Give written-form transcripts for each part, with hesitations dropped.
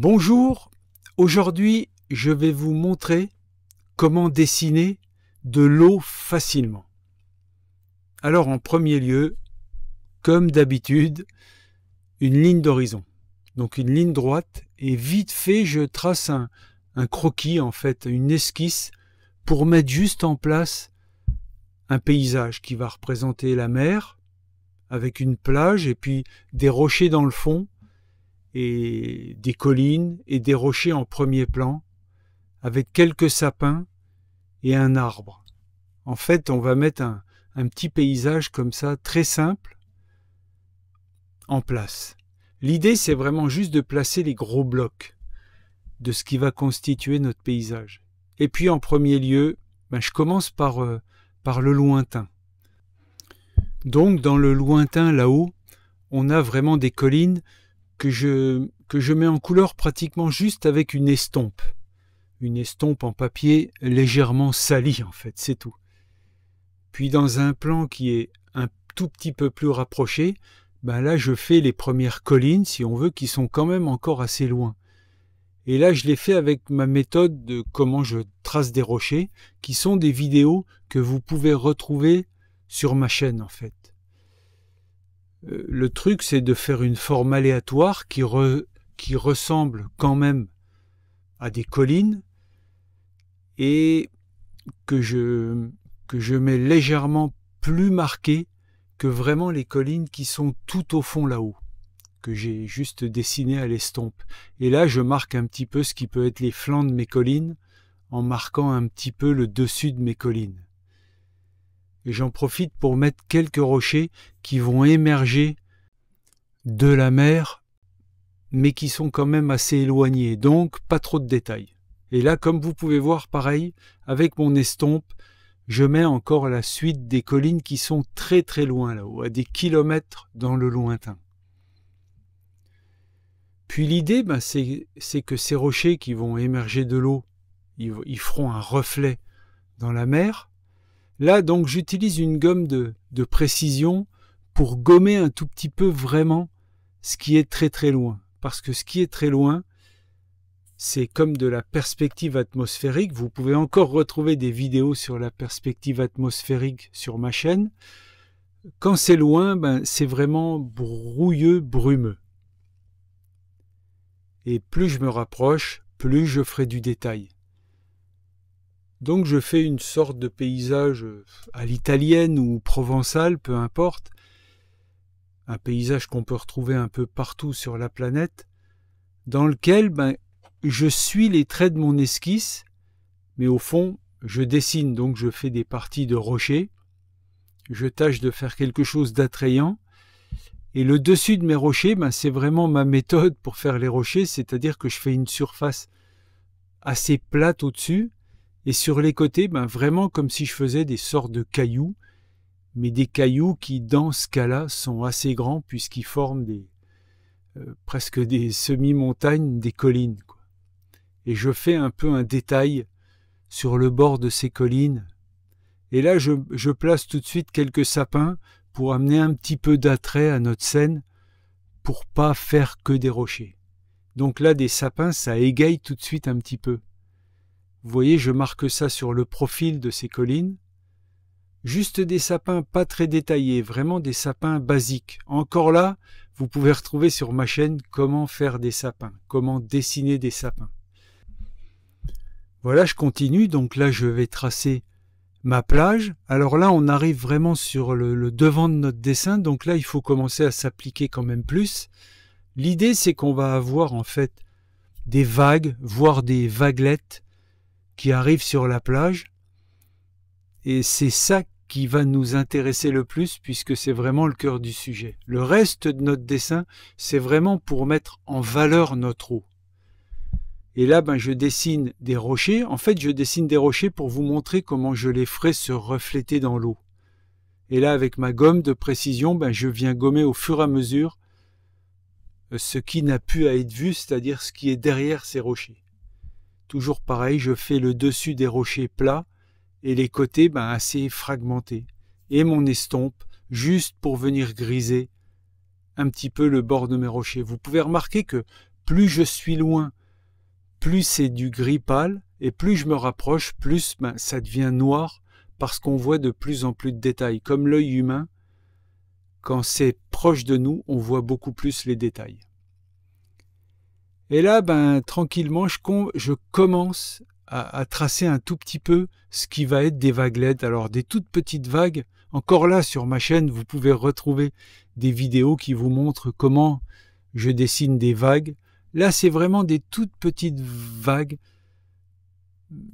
Bonjour, aujourd'hui je vais vous montrer comment dessiner de l'eau facilement. Alors en premier lieu, comme d'habitude, une ligne d'horizon. Donc une ligne droite et vite fait je trace un croquis en fait, une esquisse pour mettre juste en place un paysage qui va représenter la mer avec une plage et puis des rochers dans le fond et des collines et des rochers en premier plan avec quelques sapins et un arbre. En fait, on va mettre un petit paysage comme ça, très simple, en place. L'idée, c'est vraiment juste de placer les gros blocs de ce qui va constituer notre paysage. Et puis, en premier lieu, je commence par le lointain. Donc, dans le lointain, là-haut, on a vraiment des collines que je mets en couleur pratiquement juste avec une estompe. Une estompe en papier légèrement sali, en fait, c'est tout. Puis dans un plan qui est un tout petit peu plus rapproché, là je fais les premières collines, si on veut, qui sont quand même encore assez loin. Et là je les fais avec ma méthode de comment je trace des rochers, qui sont des vidéos que vous pouvez retrouver sur ma chaîne, en fait. Le truc, c'est de faire une forme aléatoire qui ressemble quand même à des collines et que je mets légèrement plus marquées que vraiment les collines qui sont tout au fond là-haut, que j'ai juste dessiné à l'estompe. Et là, je marque un petit peu ce qui peut être les flancs de mes collines en marquant un petit peu le dessus de mes collines. Et j'en profite pour mettre quelques rochers qui vont émerger de la mer, mais qui sont quand même assez éloignés, donc pas trop de détails. Et là, comme vous pouvez voir, pareil, avec mon estompe, je mets encore la suite des collines qui sont très très loin là-haut, à des kilomètres dans le lointain. Puis l'idée, c'est que ces rochers qui vont émerger de l'eau, ils feront un reflet dans la mer. Là, donc, j'utilise une gomme de précision pour gommer un tout petit peu vraiment ce qui est très très loin. Parce que ce qui est très loin, c'est comme de la perspective atmosphérique. Vous pouvez encore retrouver des vidéos sur la perspective atmosphérique sur ma chaîne. Quand c'est loin, c'est vraiment brouilleux, brumeux. Et plus je me rapproche, plus je ferai du détail. Donc je fais une sorte de paysage à l'italienne ou provençal, peu importe. Un paysage qu'on peut retrouver un peu partout sur la planète, dans lequel je suis les traits de mon esquisse, mais au fond, je dessine, donc je fais des parties de rochers. Je tâche de faire quelque chose d'attrayant. Et le dessus de mes rochers, c'est vraiment ma méthode pour faire les rochers, c'est-à-dire que je fais une surface assez plate au-dessus, et sur les côtés, vraiment comme si je faisais des sortes de cailloux, mais des cailloux qui, dans ce cas-là, sont assez grands puisqu'ils forment presque des semi-montagnes, des collines, quoi. Et je fais un peu un détail sur le bord de ces collines. Et là, je place tout de suite quelques sapins pour amener un petit peu d'attrait à notre scène, pour pas faire que des rochers. Donc là, des sapins, ça égaye tout de suite un petit peu. Vous voyez, je marque ça sur le profil de ces collines. Juste des sapins pas très détaillés, vraiment des sapins basiques. Encore là, vous pouvez retrouver sur ma chaîne comment faire des sapins, comment dessiner des sapins. Voilà, je continue. Donc là, je vais tracer ma plage. Alors là, on arrive vraiment sur le devant de notre dessin. Donc là, il faut commencer à s'appliquer quand même plus. L'idée, c'est qu'on va avoir en fait des vagues, voire des vaguelettes qui arrivent sur la plage. Et c'est ça qui va nous intéresser le plus puisque c'est vraiment le cœur du sujet. Le reste de notre dessin, c'est vraiment pour mettre en valeur notre eau. Et là, je dessine des rochers. En fait, je dessine des rochers pour vous montrer comment je les ferai se refléter dans l'eau. Et là, avec ma gomme de précision, je viens gommer au fur et à mesure ce qui n'a pu être vu, c'est-à-dire ce qui est derrière ces rochers. Toujours pareil, je fais le dessus des rochers plats et les côtés assez fragmentés. Et mon estompe, juste pour venir griser un petit peu le bord de mes rochers. Vous pouvez remarquer que Plus je suis loin, plus c'est du gris pâle, et plus je me rapproche, plus ça devient noir, parce qu'on voit de plus en plus de détails. Comme l'œil humain, quand c'est proche de nous, on voit beaucoup plus les détails. Et là, tranquillement, je commence à tracer un tout petit peu ce qui va être des vaguelettes. Alors, des toutes petites vagues. Encore là, sur ma chaîne, vous pouvez retrouver des vidéos qui vous montrent comment je dessine des vagues. Là, c'est vraiment des toutes petites vagues.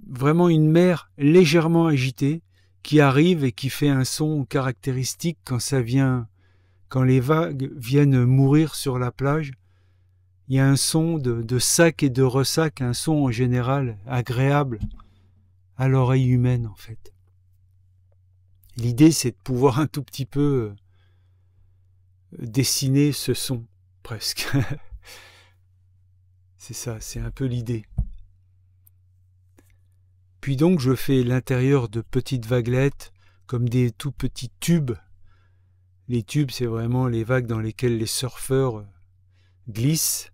Vraiment une mer légèrement agitée qui arrive et qui fait un son caractéristique quand les vagues viennent mourir sur la plage. Il y a un son de sac et de ressac, un son en général agréable à l'oreille humaine en fait. L'idée c'est de pouvoir un tout petit peu dessiner ce son, presque. C'est ça, c'est un peu l'idée. Puis donc je fais l'intérieur de petites vaguelettes, comme des tout petits tubes. Les tubes c'est vraiment les vagues dans lesquelles les surfeurs glissent.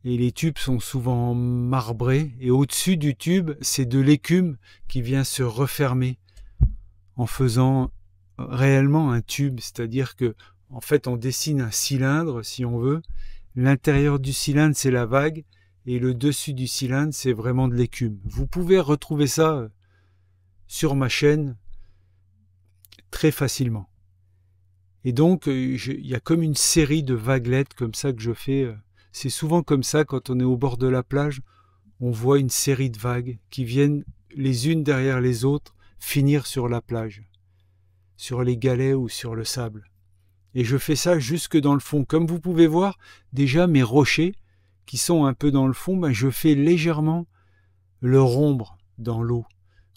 Et les tubes sont souvent marbrés, et au-dessus du tube, c'est de l'écume qui vient se refermer en faisant réellement un tube, c'est-à-dire que en fait on dessine un cylindre si on veut, l'intérieur du cylindre c'est la vague, et le dessus du cylindre c'est vraiment de l'écume. Vous pouvez retrouver ça sur ma chaîne très facilement. Et donc il y a comme une série de vaguelettes comme ça que je fais. C'est souvent comme ça, quand on est au bord de la plage, on voit une série de vagues qui viennent les unes derrière les autres finir sur la plage, sur les galets ou sur le sable. Et je fais ça jusque dans le fond. Comme vous pouvez voir, déjà mes rochers, qui sont un peu dans le fond, je fais légèrement leur ombre dans l'eau,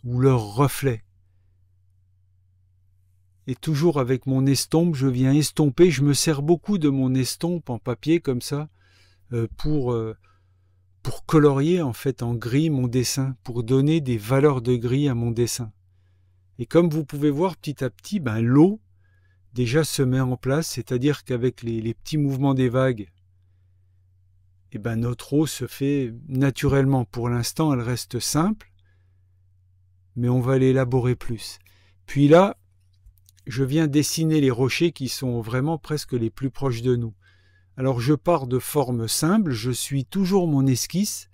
ou leur reflet. Et toujours avec mon estompe, je viens estomper, je me sers beaucoup de mon estompe en papier comme ça, pour colorier en fait en gris mon dessin, pour donner des valeurs de gris à mon dessin. Et comme vous pouvez voir petit à petit, l'eau déjà se met en place, c'est-à-dire qu'avec les petits mouvements des vagues, notre eau se fait naturellement. Pour l'instant, elle reste simple, mais on va l'élaborer plus. Puis là, je viens dessiner les rochers qui sont vraiment presque les plus proches de nous. Alors je pars de forme simple, je suis toujours mon esquisse,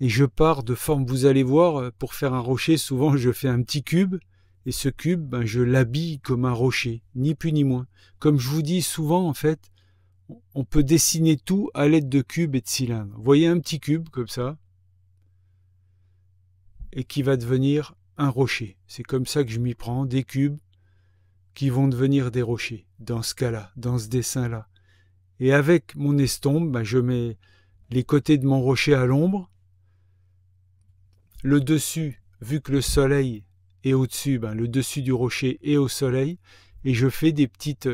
et je pars de forme, vous allez voir, pour faire un rocher, souvent je fais un petit cube, et ce cube, je l'habille comme un rocher, ni plus ni moins. Comme je vous dis souvent, en fait, on peut dessiner tout à l'aide de cubes et de cylindres. Vous voyez un petit cube, comme ça, et qui va devenir un rocher. C'est comme ça que je m'y prends, des cubes qui vont devenir des rochers, dans ce cas-là, dans ce dessin-là. Et avec mon estompe, je mets les côtés de mon rocher à l'ombre. Le dessus, vu que le soleil est au-dessus, le dessus du rocher est au soleil. Et je fais des petites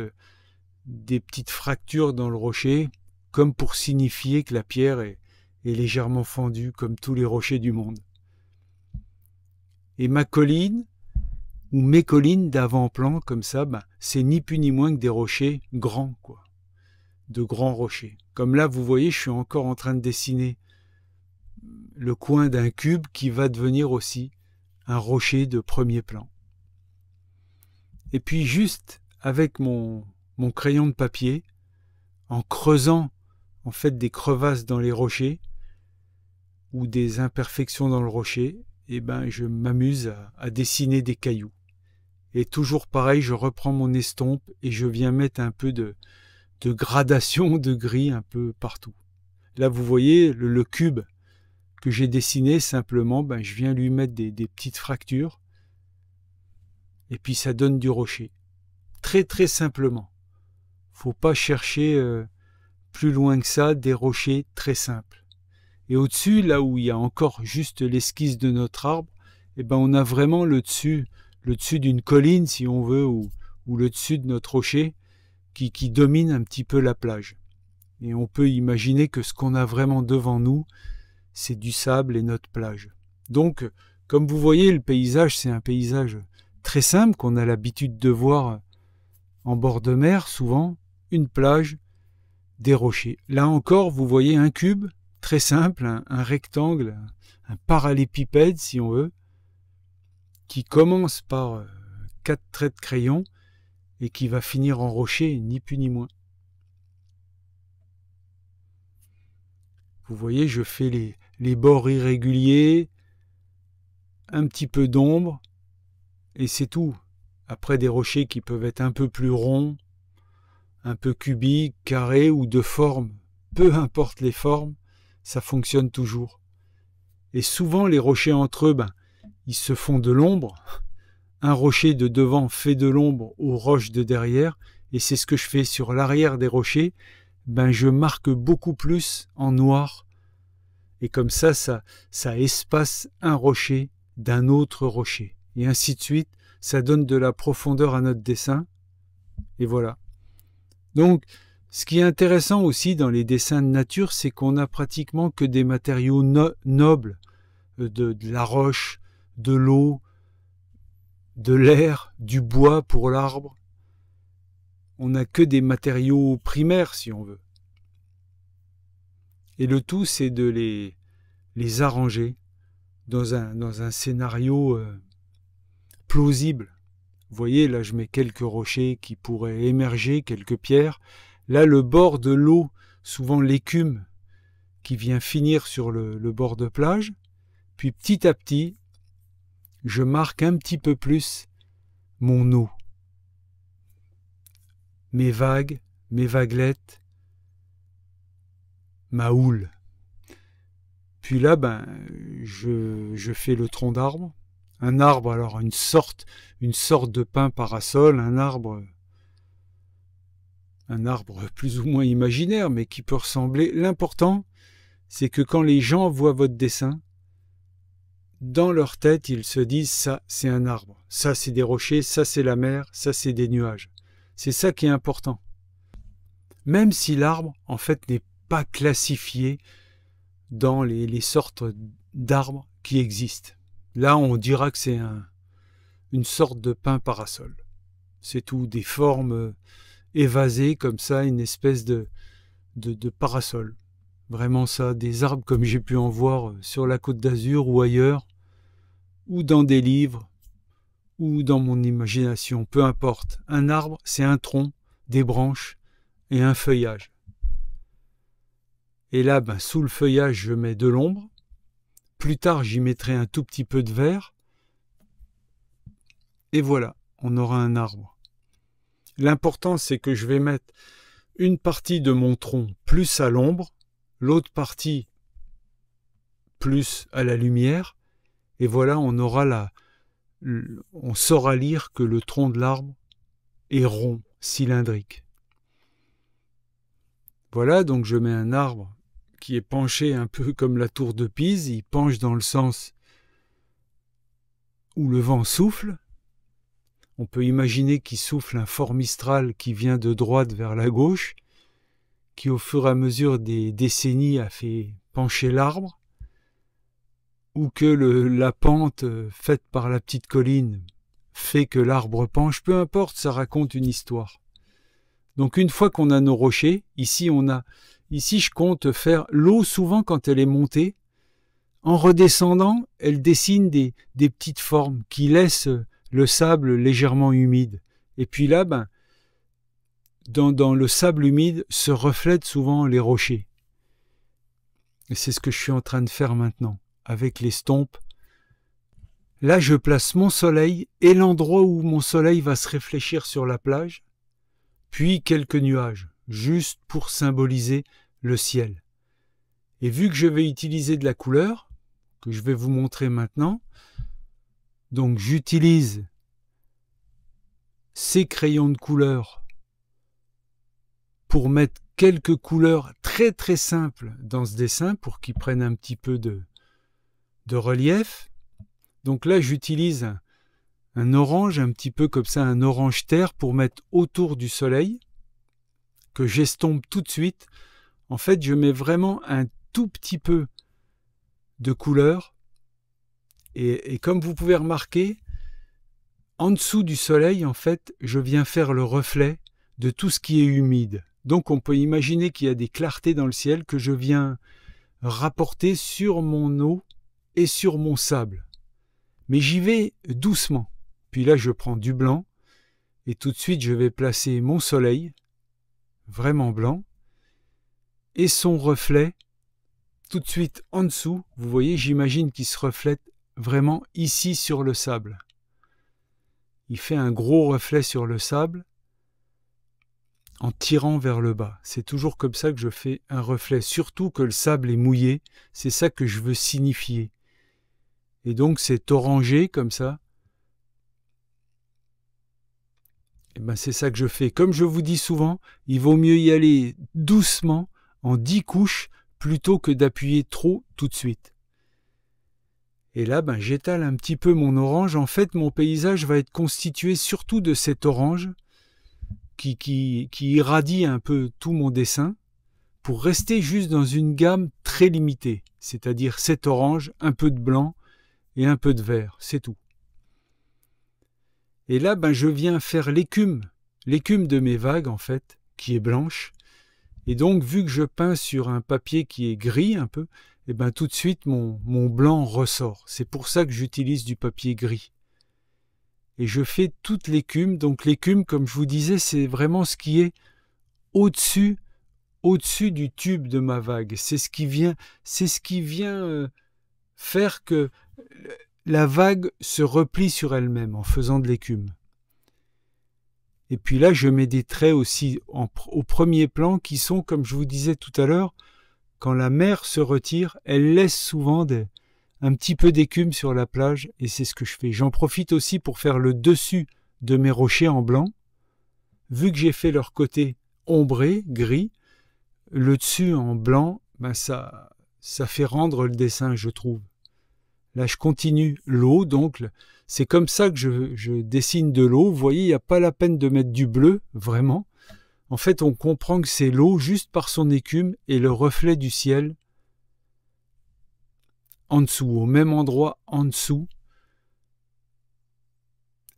fractures dans le rocher, comme pour signifier que la pierre est légèrement fendue, comme tous les rochers du monde. Et ma colline, ou mes collines d'avant-plan, comme ça, c'est ni plus ni moins que des rochers grands, quoi. De grands rochers. Comme là, vous voyez, je suis encore en train de dessiner le coin d'un cube qui va devenir aussi un rocher de premier plan. Et puis juste avec mon crayon de papier, en creusant en fait des crevasses dans les rochers ou des imperfections dans le rocher, je m'amuse à dessiner des cailloux. Et toujours pareil, je reprends mon estompe et je viens mettre un peu de gradation de gris un peu partout. Là, vous voyez le cube que j'ai dessiné, simplement, je viens lui mettre des petites fractures et puis ça donne du rocher. Très très simplement. Faut pas chercher plus loin que ça, des rochers très simples. Et au-dessus, là où il y a encore juste l'esquisse de notre arbre, on a vraiment le dessus d'une colline, si on veut, ou le dessus de notre rocher, qui domine un petit peu la plage. Et on peut imaginer que ce qu'on a vraiment devant nous, c'est du sable et notre plage. Donc, comme vous voyez, le paysage, c'est un paysage très simple qu'on a l'habitude de voir en bord de mer, souvent, une plage, des rochers. Là encore, vous voyez un cube, très simple, un rectangle, un parallélépipède si on veut, qui commence par 4 traits de crayon et qui va finir en rocher, ni plus ni moins. Vous voyez, je fais les bords irréguliers, un petit peu d'ombre, et c'est tout. Après, des rochers qui peuvent être un peu plus ronds, un peu cubiques, carrés ou de forme, peu importe les formes, ça fonctionne toujours. Et souvent, les rochers entre eux, ils se font de l'ombre. Un rocher de devant fait de l'ombre aux roches de derrière, et c'est ce que je fais sur l'arrière des rochers. Je marque beaucoup plus en noir, et comme ça espace un rocher d'un autre rocher, et ainsi de suite. Ça donne de la profondeur à notre dessin, et voilà. Donc, ce qui est intéressant aussi dans les dessins de nature, c'est qu'on n'a pratiquement que des matériaux nobles, de la roche, de l'eau, de l'air, du bois pour l'arbre. On n'a que des matériaux primaires, si on veut. Et le tout, c'est de les arranger dans un scénario plausible. Vous voyez, là, je mets quelques rochers qui pourraient émerger, quelques pierres. Là, le bord de l'eau, souvent l'écume qui vient finir sur le bord de plage. Puis petit à petit, je marque un petit peu plus mon eau. Mes vagues, mes vaguelettes, ma houle. Puis là, je fais le tronc d'arbre. Un arbre, alors une sorte de pin parasol, un arbre plus ou moins imaginaire, mais qui peut ressembler. L'important, c'est que quand les gens voient votre dessin, dans leur tête, ils se disent ça, c'est un arbre, ça, c'est des rochers, ça, c'est la mer, ça, c'est des nuages. C'est ça qui est important. Même si l'arbre, en fait, n'est pas classifié dans les sortes d'arbres qui existent. Là, on dira que c'est une sorte de pin parasol. C'est tout, des formes évasées comme ça, une espèce de parasol. Vraiment ça, des arbres comme j'ai pu en voir sur la Côte d'Azur ou ailleurs, ou dans des livres, ou dans mon imagination, peu importe. Un arbre, c'est un tronc, des branches et un feuillage. Et là, sous le feuillage, je mets de l'ombre. Plus tard, j'y mettrai un tout petit peu de vert. Et voilà, on aura un arbre. L'important, c'est que je vais mettre une partie de mon tronc plus à l'ombre, l'autre partie plus à la lumière. Et voilà, on saura lire que le tronc de l'arbre est rond, cylindrique. Voilà, donc je mets un arbre qui est penché un peu comme la tour de Pise, il penche dans le sens où le vent souffle. On peut imaginer qu'il souffle un fort mistral qui vient de droite vers la gauche, qui au fur et à mesure des décennies a fait pencher l'arbre, ou que la pente faite par la petite colline fait que l'arbre penche, peu importe, ça raconte une histoire. Donc une fois qu'on a nos rochers, ici je compte faire l'eau souvent quand elle est montée. En redescendant, elle dessine des petites formes qui laissent le sable légèrement humide. Et puis là, dans le sable humide se reflètent souvent les rochers. Et c'est ce que je suis en train de faire maintenant, avec l'estompe. Là, je place mon soleil et l'endroit où mon soleil va se réfléchir sur la plage, puis quelques nuages, juste pour symboliser le ciel. Et vu que je vais utiliser de la couleur, que je vais vous montrer maintenant, donc j'utilise ces crayons de couleur pour mettre quelques couleurs très très simples dans ce dessin pour qu'ils prennent un petit peu de relief. Donc là j'utilise un orange, un petit peu comme ça, un orange terre pour mettre autour du soleil, que j'estompe tout de suite. En fait, je mets vraiment un tout petit peu de couleur. Et comme vous pouvez remarquer, en dessous du soleil, en fait, je viens faire le reflet de tout ce qui est humide. Donc on peut imaginer qu'il y a des clartés dans le ciel que je viens rapporter sur mon eau et sur mon sable. Mais j'y vais doucement. Puis là, je prends du blanc et tout de suite, je vais placer mon soleil, vraiment blanc, et son reflet tout de suite en dessous. Vous voyez, j'imagine qu'il se reflète vraiment ici sur le sable. Il fait un gros reflet sur le sable en tirant vers le bas. C'est toujours comme ça que je fais un reflet, surtout que le sable est mouillé. C'est ça que je veux signifier. Et donc c'est orangé comme ça. Et ben c'est ça que je fais. Comme je vous dis souvent, il vaut mieux y aller doucement, en 10 couches, plutôt que d'appuyer trop tout de suite. Et là, j'étale un petit peu mon orange. En fait, mon paysage va être constitué surtout de cet orange qui irradie un peu tout mon dessin pour rester juste dans une gamme très limitée, c'est-à-dire cet orange, un peu de blanc et un peu de vert, c'est tout. Et là, je viens faire l'écume de mes vagues, en fait, qui est blanche. Et donc, vu que je peins sur un papier qui est gris un peu, tout de suite, mon blanc ressort. C'est pour ça que j'utilise du papier gris. Et je fais toute l'écume. Donc l'écume, comme je vous disais, c'est vraiment ce qui est au-dessus du tube de ma vague. C'est ce qui vient faire que la vague se replie sur elle-même en faisant de l'écume. Et puis là, je mets des traits aussi au premier plan qui sont, comme je vous disais tout à l'heure, quand la mer se retire, elle laisse souvent un petit peu d'écume sur la plage, et c'est ce que je fais. J'en profite aussi pour faire le dessus de mes rochers en blanc. Vu que j'ai fait leur côté ombré, gris, le dessus en blanc, ça fait rendre le dessin, je trouve. Là, je continue l'eau, donc c'est comme ça que je dessine de l'eau. Vous voyez, il n'y a pas la peine de mettre du bleu, vraiment. En fait, on comprend que c'est l'eau juste par son écume et le reflet du ciel en dessous, au même endroit en dessous.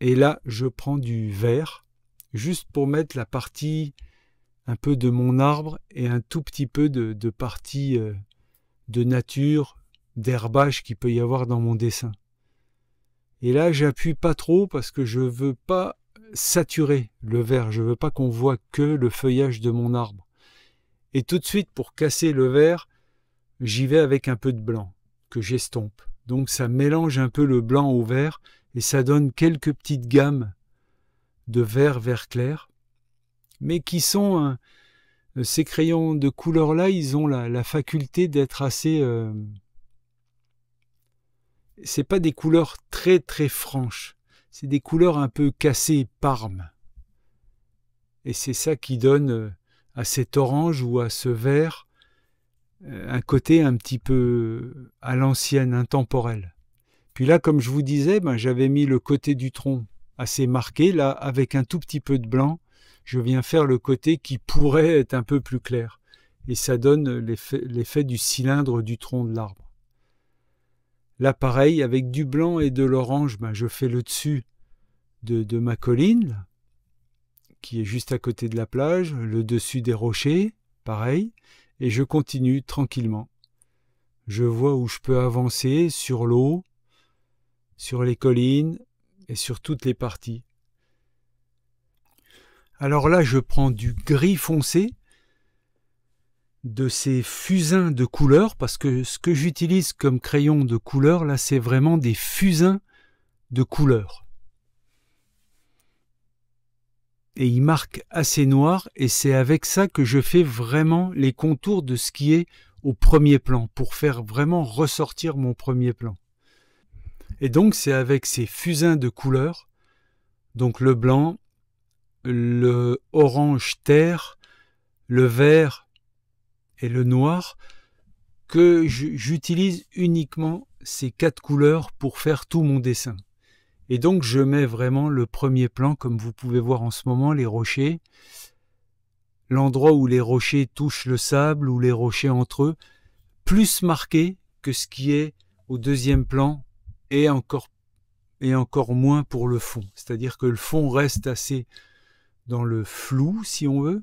Et là, je prends du vert, juste pour mettre la partie un peu de mon arbre et un tout petit peu de partie de nature, d'herbage qu'il peut y avoir dans mon dessin. Et là, j'appuie pas trop parce que je veux pas saturer le vert, je veux pas qu'on voit que le feuillage de mon arbre. Et tout de suite, pour casser le vert, j'y vais avec un peu de blanc que j'estompe. Donc ça mélange un peu le blanc au vert et ça donne quelques petites gammes de vert clair, mais qui sont ces crayons de couleur-là, ils ont la faculté d'être assez c'est pas des couleurs très très franches, c'est des couleurs un peu cassées, parmes. Et c'est ça qui donne à cet orange ou à ce vert un côté un petit peu à l'ancienne, intemporel. Puis là, comme je vous disais, j'avais mis le côté du tronc assez marqué. Là, avec un tout petit peu de blanc, je viens faire le côté qui pourrait être un peu plus clair. Et ça donne l'effet du cylindre du tronc de l'arbre. Là, pareil, avec du blanc et de l'orange, je fais le dessus de ma colline, qui est juste à côté de la plage, le dessus des rochers, pareil, et je continue tranquillement. Je vois où je peux avancer sur l'eau, sur les collines et sur toutes les parties. Alors là, je prends du gris foncé, de ces fusains de couleurs, parce que ce que j'utilise comme crayon de couleur, là, c'est vraiment des fusains de couleurs. Et il marque assez noir, et c'est avec ça que je fais vraiment les contours de ce qui est au premier plan, pour faire vraiment ressortir mon premier plan. Et donc c'est avec ces fusains de couleurs, donc le blanc, le orange terre, le vert et le noir, que j'utilise uniquement ces 4 couleurs pour faire tout mon dessin. Et donc je mets vraiment le premier plan, comme vous pouvez voir en ce moment, les rochers, l'endroit où les rochers touchent le sable, ou les rochers entre eux, plus marqué que ce qui est au deuxième plan, et encore moins pour le fond. C'est-à-dire que le fond reste assez dans le flou, si on veut,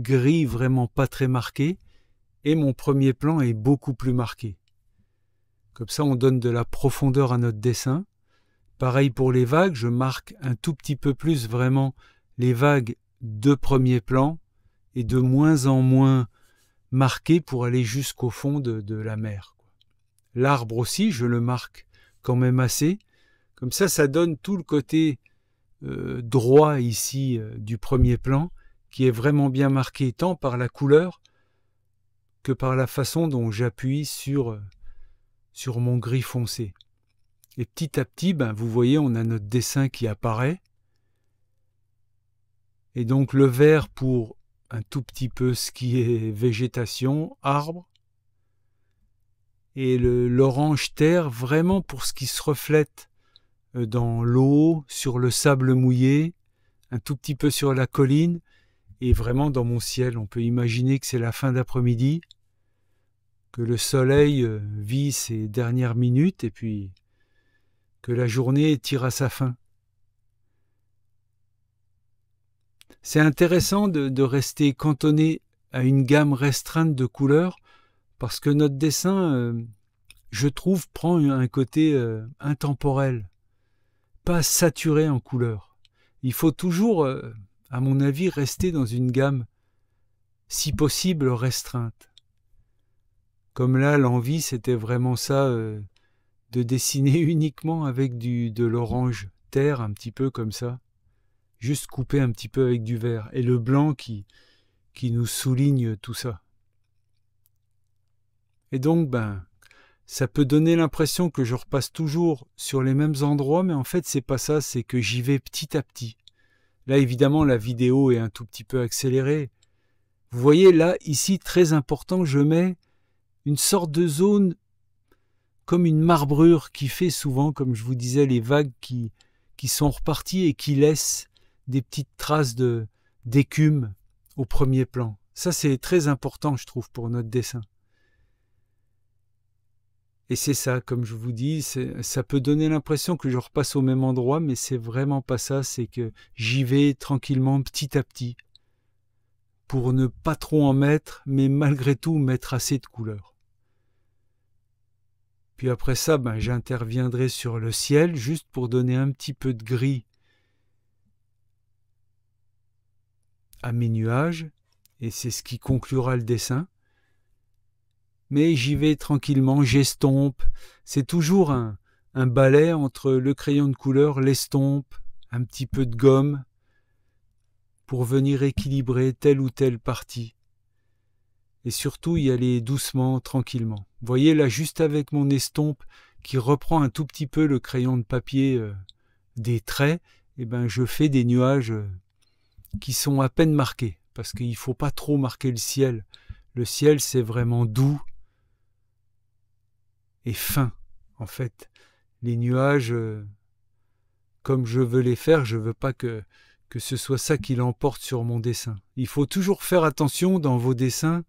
gris vraiment pas très marqué, et mon premier plan est beaucoup plus marqué. Comme ça, on donne de la profondeur à notre dessin. Pareil pour les vagues, je marque un tout petit peu plus vraiment les vagues de premier plan et de moins en moins marquées pour aller jusqu'au fond de la mer. L'arbre aussi, je le marque quand même assez. Comme ça donne tout le côté droit ici du premier plan qui est vraiment bien marqué tant par la couleur que par la façon dont j'appuie sur mon gris foncé. Et petit à petit, vous voyez, on a notre dessin qui apparaît. Et donc le vert pour un tout petit peu ce qui est végétation, arbre. Et l'orange terre vraiment pour ce qui se reflète dans l'eau, sur le sable mouillé, un tout petit peu sur la colline et vraiment dans mon ciel. On peut imaginer que c'est la fin d'après-midi, que le soleil vit ses dernières minutes et puis que la journée tire à sa fin. C'est intéressant de rester cantonné à une gamme restreinte de couleurs parce que notre dessin, je trouve, prend un côté intemporel, pas saturé en couleurs. Il faut toujours, à mon avis, rester dans une gamme, si possible, restreinte. Comme là, l'envie, c'était vraiment ça, de dessiner uniquement avec de l'orange terre, un petit peu comme ça, juste coupé un petit peu avec du vert, et le blanc qui nous souligne tout ça. Et donc, ça peut donner l'impression que je repasse toujours sur les mêmes endroits, mais en fait, c'est pas ça, c'est que j'y vais petit à petit. Là, évidemment, la vidéo est un tout petit peu accélérée. Vous voyez, là, ici, très important, je mets une sorte de zone comme une marbrure qui fait souvent, comme je vous disais, les vagues qui sont reparties et qui laissent des petites traces d'écume au premier plan. Ça, c'est très important, je trouve, pour notre dessin. Et c'est ça, comme je vous dis, ça peut donner l'impression que je repasse au même endroit, mais c'est vraiment pas ça, c'est que j'y vais tranquillement, petit à petit, pour ne pas trop en mettre, mais malgré tout mettre assez de couleurs. Puis après ça, j'interviendrai sur le ciel, juste pour donner un petit peu de gris à mes nuages, et c'est ce qui conclura le dessin. Mais j'y vais tranquillement, j'estompe. C'est toujours un balai entre le crayon de couleur, l'estompe, un petit peu de gomme, pour venir équilibrer telle ou telle partie. Et surtout y aller doucement, tranquillement. Vous voyez là, juste avec mon estompe qui reprend un tout petit peu le crayon de papier des traits, je fais des nuages qui sont à peine marqués, parce qu'il ne faut pas trop marquer le ciel. Le ciel, c'est vraiment doux et fin, en fait. Les nuages, comme je veux les faire, je ne veux pas que ce soit ça qui l'emporte sur mon dessin. Il faut toujours faire attention dans vos dessins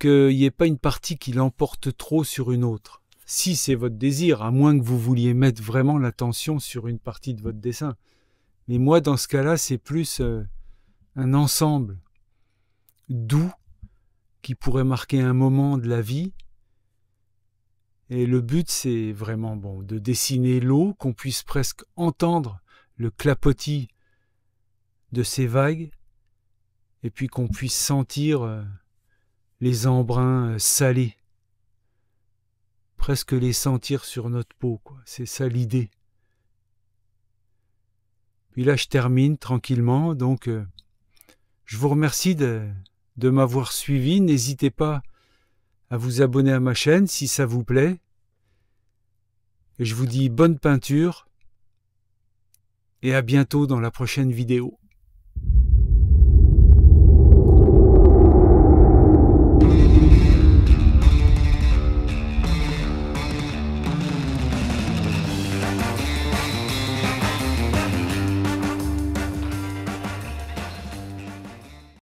qu'il n'y ait pas une partie qui l'emporte trop sur une autre. Si c'est votre désir, à moins que vous vouliez mettre vraiment l'attention sur une partie de votre dessin. Mais moi, dans ce cas-là, c'est plus un ensemble doux qui pourrait marquer un moment de la vie. Et le but, c'est vraiment de dessiner l'eau, qu'on puisse presque entendre le clapotis de ces vagues, et puis qu'on puisse sentir les embruns salés, presque les sentir sur notre peau, quoi. C'est ça l'idée. Puis là, je termine tranquillement, donc je vous remercie de m'avoir suivi. N'hésitez pas à vous abonner à ma chaîne si ça vous plaît. Et je vous dis bonne peinture et à bientôt dans la prochaine vidéo.